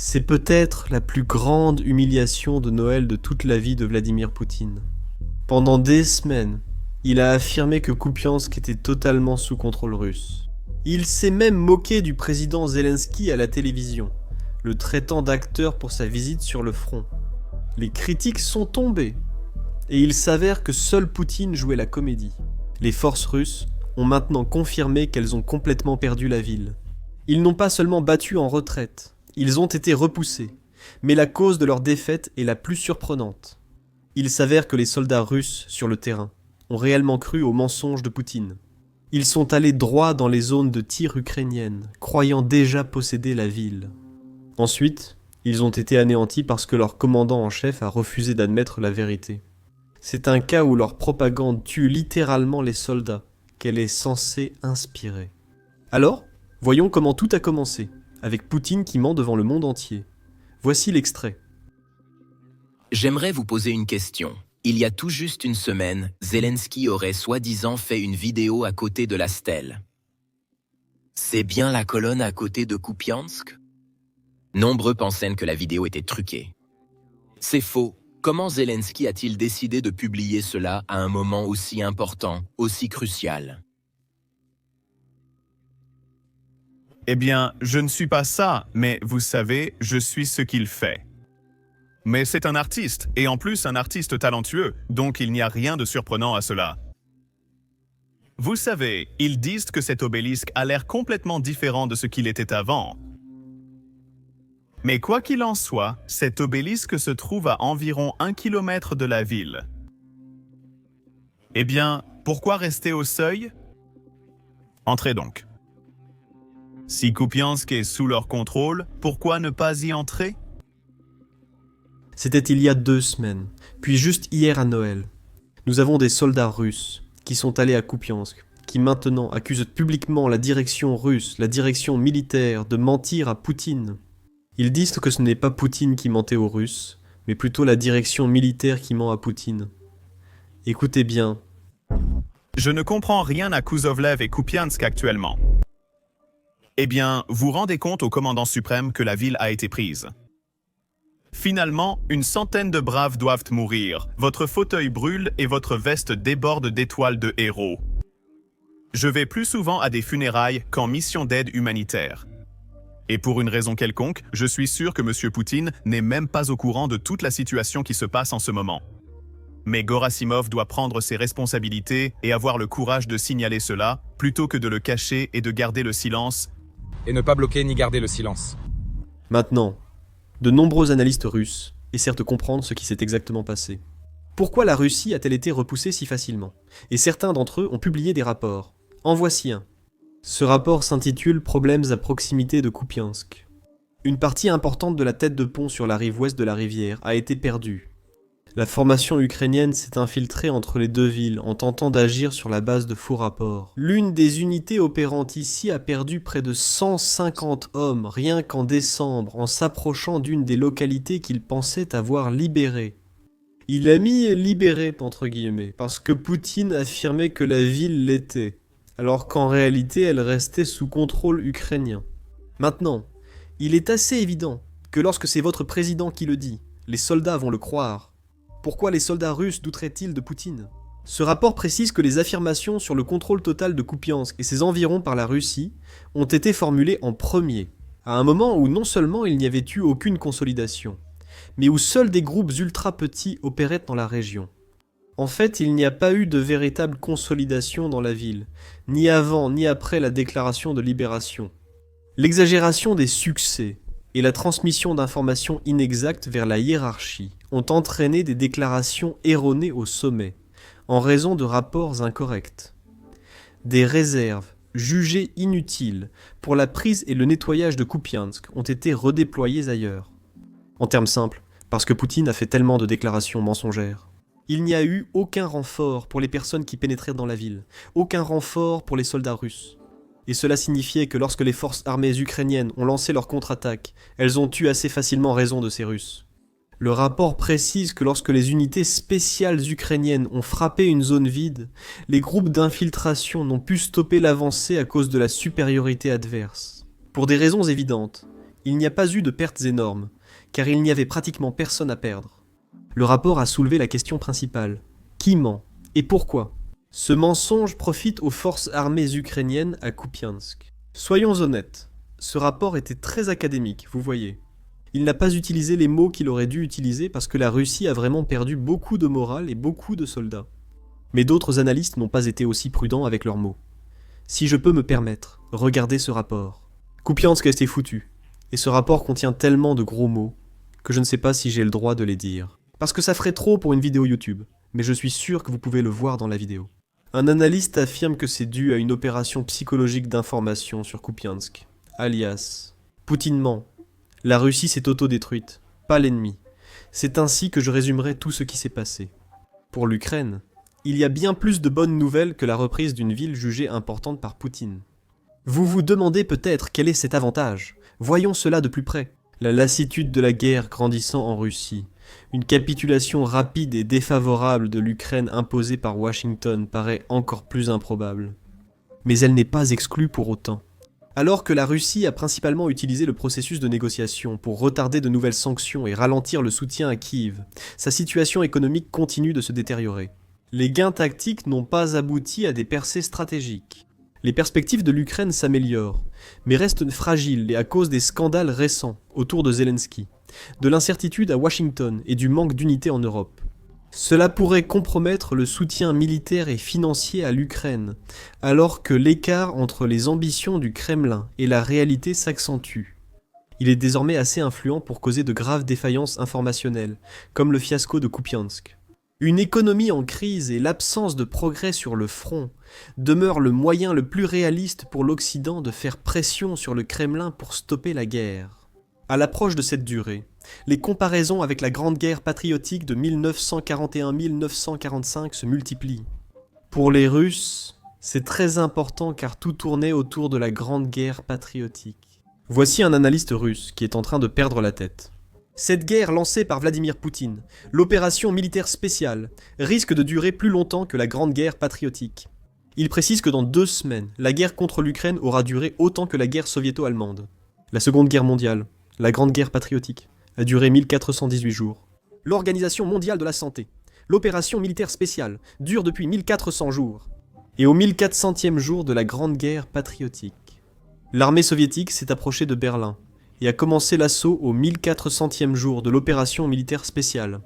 C'est peut-être la plus grande humiliation de Noël de toute la vie de Vladimir Poutine. Pendant des semaines, il a affirmé que Kupiansk était totalement sous contrôle russe. Il s'est même moqué du président Zelensky à la télévision, le traitant d'acteur pour sa visite sur le front. Les critiques sont tombées, et il s'avère que seul Poutine jouait la comédie. Les forces russes ont maintenant confirmé qu'elles ont complètement perdu la ville. Ils n'ont pas seulement battu en retraite, ils ont été repoussés, mais la cause de leur défaite est la plus surprenante. Il s'avère que les soldats russes sur le terrain ont réellement cru aux mensonges de Poutine. Ils sont allés droit dans les zones de tir ukrainiennes, croyant déjà posséder la ville. Ensuite, ils ont été anéantis parce que leur commandant en chef a refusé d'admettre la vérité. C'est un cas où leur propagande tue littéralement les soldats qu'elle est censée inspirer. Alors, voyons comment tout a commencé, avec Poutine qui ment devant le monde entier. Voici l'extrait. J'aimerais vous poser une question. Il y a tout juste une semaine, Zelensky aurait soi-disant fait une vidéo à côté de la stèle. C'est bien la colonne à côté de Kupiansk? Nombreux pensaient que la vidéo était truquée. C'est faux. Comment Zelensky a-t-il décidé de publier cela à un moment aussi important, aussi crucial? Eh bien, je ne suis pas ça, mais vous savez, je suis ce qu'il fait. Mais c'est un artiste, et en plus un artiste talentueux, donc il n'y a rien de surprenant à cela. Vous savez, ils disent que cet obélisque a l'air complètement différent de ce qu'il était avant. Mais quoi qu'il en soit, cet obélisque se trouve à environ 1 kilomètre de la ville. Eh bien, pourquoi rester au seuil? Entrez donc. Si Kupiansk est sous leur contrôle, pourquoi ne pas y entrer? C'était il y a 2 semaines, puis juste hier à Noël. Nous avons des soldats russes qui sont allés à Kupiansk, qui maintenant accusent publiquement la direction russe, la direction militaire, de mentir à Poutine. Ils disent que ce n'est pas Poutine qui mentait aux Russes, mais plutôt la direction militaire qui ment à Poutine. Écoutez bien. Je ne comprends rien à Kuzovlev et Kupiansk actuellement. Eh bien, vous rendez compte au commandant suprême que la ville a été prise. Finalement, une centaine de braves doivent mourir, votre fauteuil brûle et votre veste déborde d'étoiles de héros. Je vais plus souvent à des funérailles qu'en mission d'aide humanitaire. Et pour une raison quelconque, je suis sûr que M. Poutine n'est même pas au courant de toute la situation qui se passe en ce moment. Mais Gerasimov doit prendre ses responsabilités et avoir le courage de signaler cela, plutôt que de le cacher et de garder le silence. Et ne pas bloquer ni garder le silence. Maintenant, de nombreux analystes russes essaient de comprendre ce qui s'est exactement passé. Pourquoi la Russie a-t-elle été repoussée si facilement? Et certains d'entre eux ont publié des rapports. En voici un. Ce rapport s'intitule « Problèmes à proximité de Kupiansk ». Une partie importante de la tête de pont sur la rive ouest de la rivière a été perdue. La formation ukrainienne s'est infiltrée entre les deux villes en tentant d'agir sur la base de faux rapports. L'une des unités opérantes ici a perdu près de 150 hommes rien qu'en décembre en s'approchant d'une des localités qu'il pensait avoir libérées. Il a mis « libéré » entre guillemets parce que Poutine affirmait que la ville l'était, alors qu'en réalité elle restait sous contrôle ukrainien. Maintenant, il est assez évident que lorsque c'est votre président qui le dit, les soldats vont le croire. Pourquoi les soldats russes douteraient-ils de Poutine? Ce rapport précise que les affirmations sur le contrôle total de Kupiansk et ses environs par la Russie ont été formulées en premier, à un moment où non seulement il n'y avait eu aucune consolidation, mais où seuls des groupes ultra petits opéraient dans la région. En fait, il n'y a pas eu de véritable consolidation dans la ville, ni avant ni après la déclaration de libération. L'exagération des succès et la transmission d'informations inexactes vers la hiérarchie ont entraîné des déclarations erronées au sommet, en raison de rapports incorrects. Des réserves, jugées inutiles, pour la prise et le nettoyage de Kupiansk ont été redéployées ailleurs. En termes simples, parce que Poutine a fait tellement de déclarations mensongères. Il n'y a eu aucun renfort pour les personnes qui pénétraient dans la ville, aucun renfort pour les soldats russes. Et cela signifiait que lorsque les forces armées ukrainiennes ont lancé leur contre-attaque, elles ont eu assez facilement raison de ces Russes. Le rapport précise que lorsque les unités spéciales ukrainiennes ont frappé une zone vide, les groupes d'infiltration n'ont pu stopper l'avancée à cause de la supériorité adverse. Pour des raisons évidentes, Il n'y a pas eu de pertes énormes, car il n'y avait pratiquement personne à perdre. Le rapport a soulevé la question principale. Qui ment? Et pourquoi? Ce mensonge profite aux forces armées ukrainiennes à Kupiansk. Soyons honnêtes, ce rapport était très académique, vous voyez. Il n'a pas utilisé les mots qu'il aurait dû utiliser parce que la Russie a vraiment perdu beaucoup de morale et beaucoup de soldats. Mais d'autres analystes n'ont pas été aussi prudents avec leurs mots. Si je peux me permettre, regardez ce rapport. Kupiansk a été foutu, et ce rapport contient tellement de gros mots que je ne sais pas si j'ai le droit de les dire. Parce que ça ferait trop pour une vidéo YouTube, mais je suis sûr que vous pouvez le voir dans la vidéo. Un analyste affirme que c'est dû à une opération psychologique d'information sur Kupiansk, alias Poutine ment. La Russie s'est autodétruite, pas l'ennemi. C'est ainsi que je résumerai tout ce qui s'est passé. Pour l'Ukraine, il y a bien plus de bonnes nouvelles que la reprise d'une ville jugée importante par Poutine. Vous vous demandez peut-être quel est cet avantage. Voyons cela de plus près. La lassitude de la guerre grandissant en Russie. Une capitulation rapide et défavorable de l'Ukraine imposée par Washington paraît encore plus improbable. Mais elle n'est pas exclue pour autant. Alors que la Russie a principalement utilisé le processus de négociation pour retarder de nouvelles sanctions et ralentir le soutien à Kiev, sa situation économique continue de se détériorer. Les gains tactiques n'ont pas abouti à des percées stratégiques. Les perspectives de l'Ukraine s'améliorent, mais restent fragiles et à cause des scandales récents autour de Zelensky, de l'incertitude à Washington et du manque d'unité en Europe. Cela pourrait compromettre le soutien militaire et financier à l'Ukraine, alors que l'écart entre les ambitions du Kremlin et la réalité s'accentue. Il est désormais assez influent pour causer de graves défaillances informationnelles, comme le fiasco de Kupiansk. Une économie en crise et l'absence de progrès sur le front demeurent le moyen le plus réaliste pour l'Occident de faire pression sur le Kremlin pour stopper la guerre. À l'approche de cette durée, les comparaisons avec la Grande Guerre patriotique de 1941-1945 se multiplient. Pour les Russes, c'est très important car tout tournait autour de la Grande Guerre patriotique. Voici un analyste russe qui est en train de perdre la tête. Cette guerre lancée par Vladimir Poutine, l'opération militaire spéciale, risque de durer plus longtemps que la Grande Guerre patriotique. Il précise que dans 2 semaines, la guerre contre l'Ukraine aura duré autant que la guerre soviéto-allemande. La Seconde Guerre mondiale, la Grande Guerre patriotique, a duré 1418 jours. L'Organisation mondiale de la santé, l'opération militaire spéciale, dure depuis 1400 jours. Et au 1400e jour de la Grande Guerre patriotique, l'armée soviétique s'est approchée de Berlin et a commencé l'assaut au 1400e jour de l'opération militaire spéciale.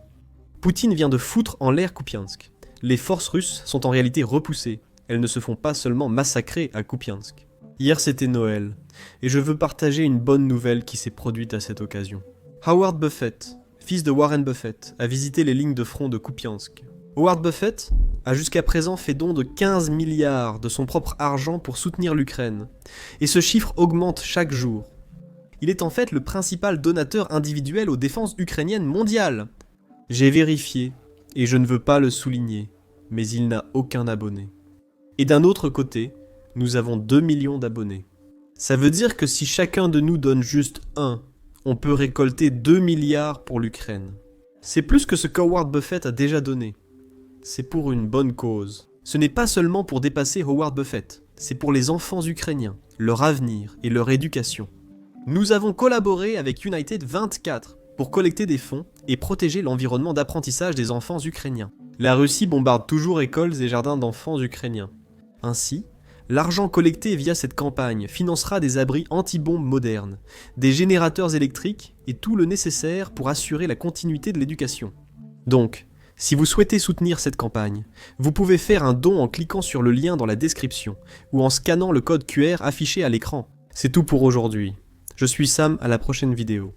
Poutine vient de foutre en l'air Kupiansk. Les forces russes sont en réalité repoussées. Elles ne se font pas seulement massacrer à Kupiansk. Hier c'était Noël, et je veux partager une bonne nouvelle qui s'est produite à cette occasion. Howard Buffett, fils de Warren Buffett, a visité les lignes de front de Kupiansk. Howard Buffett a jusqu'à présent fait don de 15 milliards de son propre argent pour soutenir l'Ukraine, et ce chiffre augmente chaque jour. Il est en fait le principal donateur individuel aux défenses ukrainiennes mondiales. J'ai vérifié, et je ne veux pas le souligner, mais il n'a aucun abonné. Et d'un autre côté, nous avons 2 millions d'abonnés. Ça veut dire que si chacun de nous donne juste 1, on peut récolter 2 milliards pour l'Ukraine. C'est plus que ce qu'Howard Buffett a déjà donné. C'est pour une bonne cause. Ce n'est pas seulement pour dépasser Howard Buffett, c'est pour les enfants ukrainiens, leur avenir et leur éducation. Nous avons collaboré avec United 24 pour collecter des fonds et protéger l'environnement d'apprentissage des enfants ukrainiens. La Russie bombarde toujours écoles et jardins d'enfants ukrainiens. Ainsi, l'argent collecté via cette campagne financera des abris anti-bombes modernes, des générateurs électriques et tout le nécessaire pour assurer la continuité de l'éducation. Donc, si vous souhaitez soutenir cette campagne, vous pouvez faire un don en cliquant sur le lien dans la description ou en scannant le code QR affiché à l'écran. C'est tout pour aujourd'hui. Je suis Sam, à la prochaine vidéo.